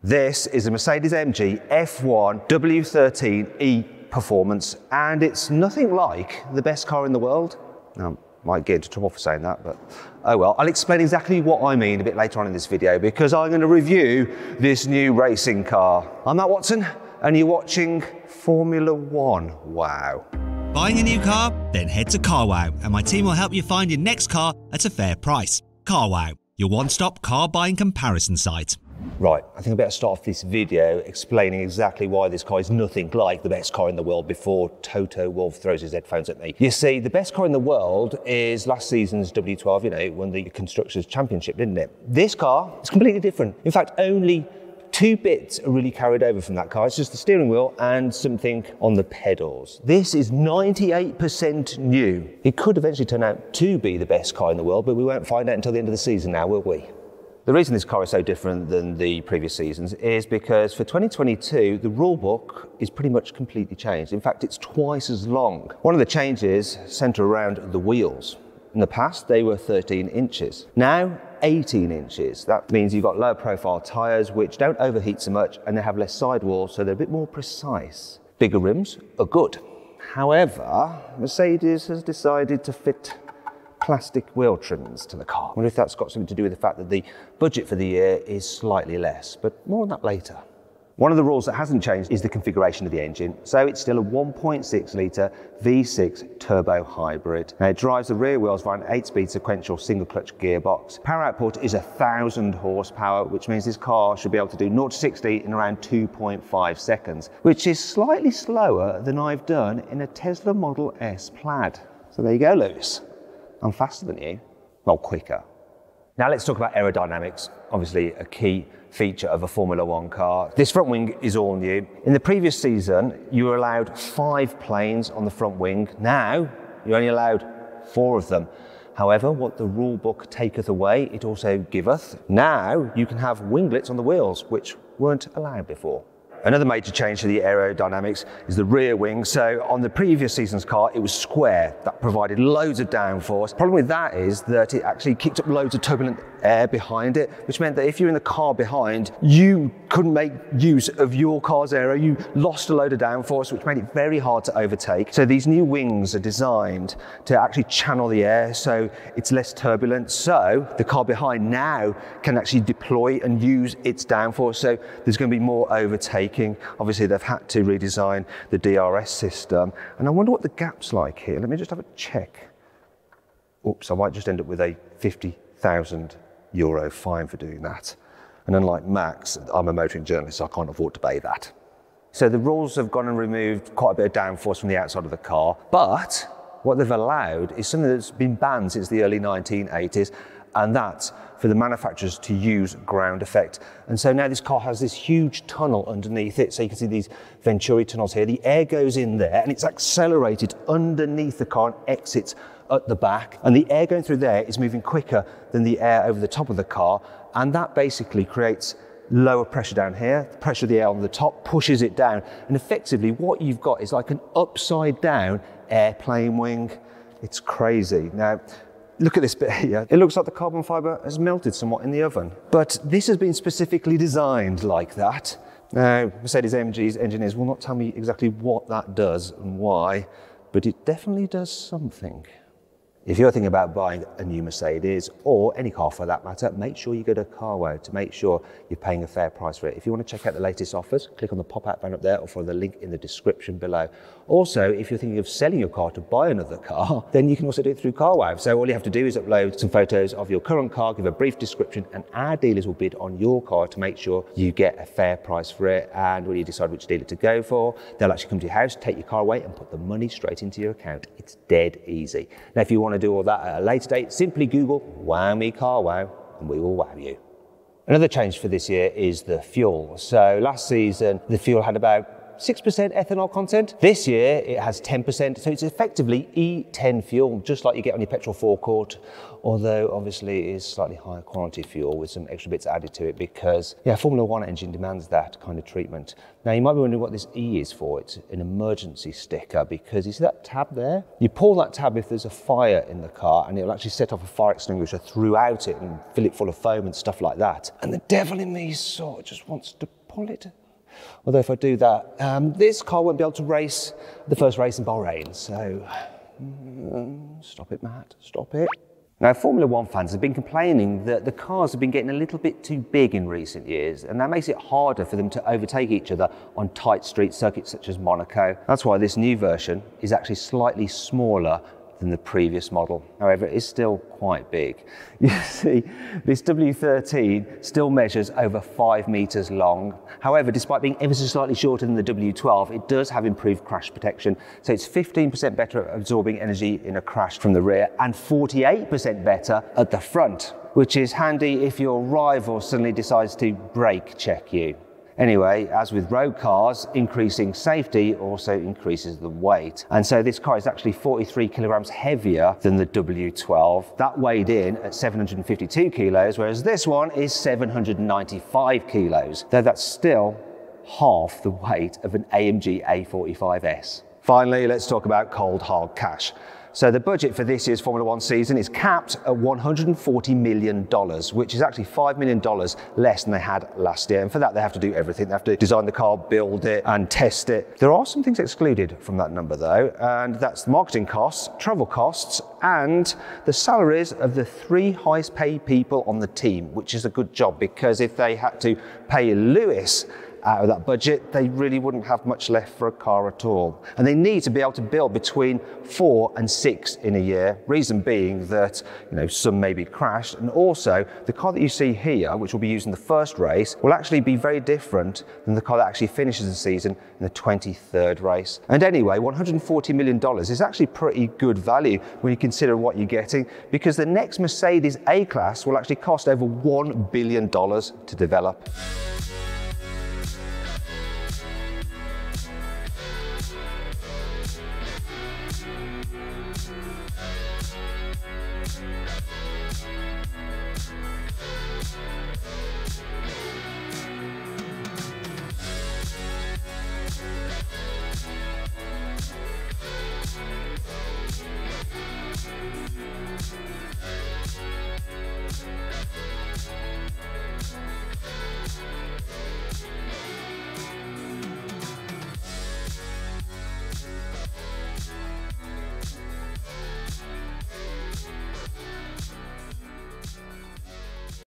This is a Mercedes AMG F1 W13E Performance, and it's nothing like the best car in the world. Now, I might get into trouble for saying that, but oh well. I'll explain exactly what I mean a bit later on in this video, because I'm going to review this new racing car. I'm Matt Watson, and you're watching Formula One. Wow. Buying a new car? Then head to Carwow, and my team will help you find your next car at a fair price. Carwow, your one-stop car buying comparison site. Right, I think I better start off this video explaining exactly why this car is nothing like the best car in the world before Toto Wolff throws his headphones at me. You see, the best car in the world is last season's W12, you know, won the Constructors' Championship, didn't it? This car is completely different. In fact, only two bits are really carried over from that car. It's just the steering wheel and something on the pedals. This is 98% new. It could eventually turn out to be the best car in the world, but we won't find out until the end of the season now, will we? The reason this car is so different than the previous seasons is because for 2022, the rule book is pretty much completely changed. In fact, it's twice as long. One of the changes centre around the wheels. In the past, they were 13 inches. Now, 18 inches. That means you've got lower profile tyres which don't overheat so much, and they have less sidewalls, so they're a bit more precise. Bigger rims are good. However, Mercedes has decided to fit plastic wheel trims to the car. I wonder if that's got something to do with the fact that the budget for the year is slightly less, but more on that later. One of the rules that hasn't changed is the configuration of the engine. So it's still a 1.6 litre V6 turbo hybrid. Now it drives the rear wheels via an 8-speed sequential single clutch gearbox. Power output is 1,000 horsepower, which means this car should be able to do 0 to 60 in around 2.5 seconds, which is slightly slower than I've done in a Tesla Model S Plaid. So there you go, Lewis. I'm faster than you. Well, quicker. Now let's talk about aerodynamics, obviously a key feature of a Formula One car. This front wing is all new. In the previous season, you were allowed 5 planes on the front wing. Now, you're only allowed 4 of them. However, what the rule book taketh away, it also giveth. Now, you can have winglets on the wheels, which weren't allowed before. Another major change to the aerodynamics is the rear wing. So on the previous season's car, it was square. That provided loads of downforce. The problem with that is that it actually kicked up loads of turbulent air behind it, which meant that if you're in the car behind, you couldn't make use of your car's aero. You lost a load of downforce, which made it very hard to overtake. So these new wings are designed to actually channel the air so it's less turbulent. So the car behind now can actually deploy and use its downforce. So there's going to be more overtaking. Obviously, they've had to redesign the DRS system. And I wonder what the gap's like here. Let me just have a check. Oops, I might just end up with a €50,000 fine for doing that. And unlike Max, I'm a motoring journalist, so I can't afford to pay that. So the rules have gone and removed quite a bit of downforce from the outside of the car. But what they've allowed is something that's been banned since the early 1980s. And that's for the manufacturers to use ground effect. And so now this car has this huge tunnel underneath it. So you can see these Venturi tunnels here. The air goes in there and it's accelerated underneath the car and exits at the back. And the air going through there is moving quicker than the air over the top of the car. And that basically creates lower pressure down here. The pressure of the air on the top pushes it down. And effectively what you've got is like an upside down airplane wing. It's crazy. Now, look at this bit here. It looks like the carbon fibre has melted somewhat in the oven. But this has been specifically designed like that. Now, Mercedes AMG's engineers will not tell me exactly what that does and why, but it definitely does something. If you're thinking about buying a new Mercedes, or any car for that matter, make sure you go to Carwow to make sure you're paying a fair price for it. If you want to check out the latest offers, click on the pop-out banner up there or follow the link in the description below. Also, if you're thinking of selling your car to buy another car, then you can also do it through Carwow. So all you have to do is upload some photos of your current car, give a brief description, and our dealers will bid on your car to make sure you get a fair price for it. And when you decide which dealer to go for, they'll actually come to your house, take your car away, and put the money straight into your account. It's dead easy. Now, if you want to do all that at a later date, simply Google "Wow Me Carwow" and we will wow you. Another change for this year is the fuel. So last season, the fuel had about 6% ethanol content. This year it has 10%, so it's effectively E10 fuel, just like you get on your petrol forecourt, although obviously it is slightly higher quality fuel with some extra bits added to it because, yeah, Formula One engine demands that kind of treatment. Now you might be wondering what this E is for. It's an emergency sticker because you see that tab there? You pull that tab if there's a fire in the car and it'll actually set off a fire extinguisher throughout it and fill it full of foam and stuff like that. And the devil in me sort of just wants to pull it. Although if I do that, this car won't be able to race the first race in Bahrain. So, stop it, Matt, stop it. Now, Formula One fans have been complaining that the cars have been getting a little bit too big in recent years, and that makes it harder for them to overtake each other on tight street circuits such as Monaco. That's why this new version is actually slightly smaller than the previous model. However, it is still quite big. You see, this W13 still measures over 5 meters long. However, despite being ever so slightly shorter than the W12, it does have improved crash protection. So it's 15% better at absorbing energy in a crash from the rear and 48% better at the front, which is handy if your rival suddenly decides to brake check you. Anyway, as with road cars, increasing safety also increases the weight. And so this car is actually 43 kilograms heavier than the W12. That weighed in at 752 kilos, whereas this one is 795 kilos, though that's still half the weight of an AMG A45S. Finally, let's talk about cold hard cash. So the budget for this year's Formula One season is capped at $140 million, which is actually $5 million less than they had last year. And for that, they have to do everything. They have to design the car, build it, and test it. There are some things excluded from that number though, and that's the marketing costs, travel costs, and the salaries of the 3 highest paid people on the team, which is a good job because if they had to pay Lewis out of that budget, they really wouldn't have much left for a car at all. And they need to be able to build between 4 and 6 in a year, reason being that, some may be crashed, and also the car that you see here, which will be used in the first race, will actually be very different than the car that actually finishes the season in the 23rd race. And anyway, $140 million is actually pretty good value when you consider what you're getting, because the next Mercedes A-Class will actually cost over $1 billion to develop.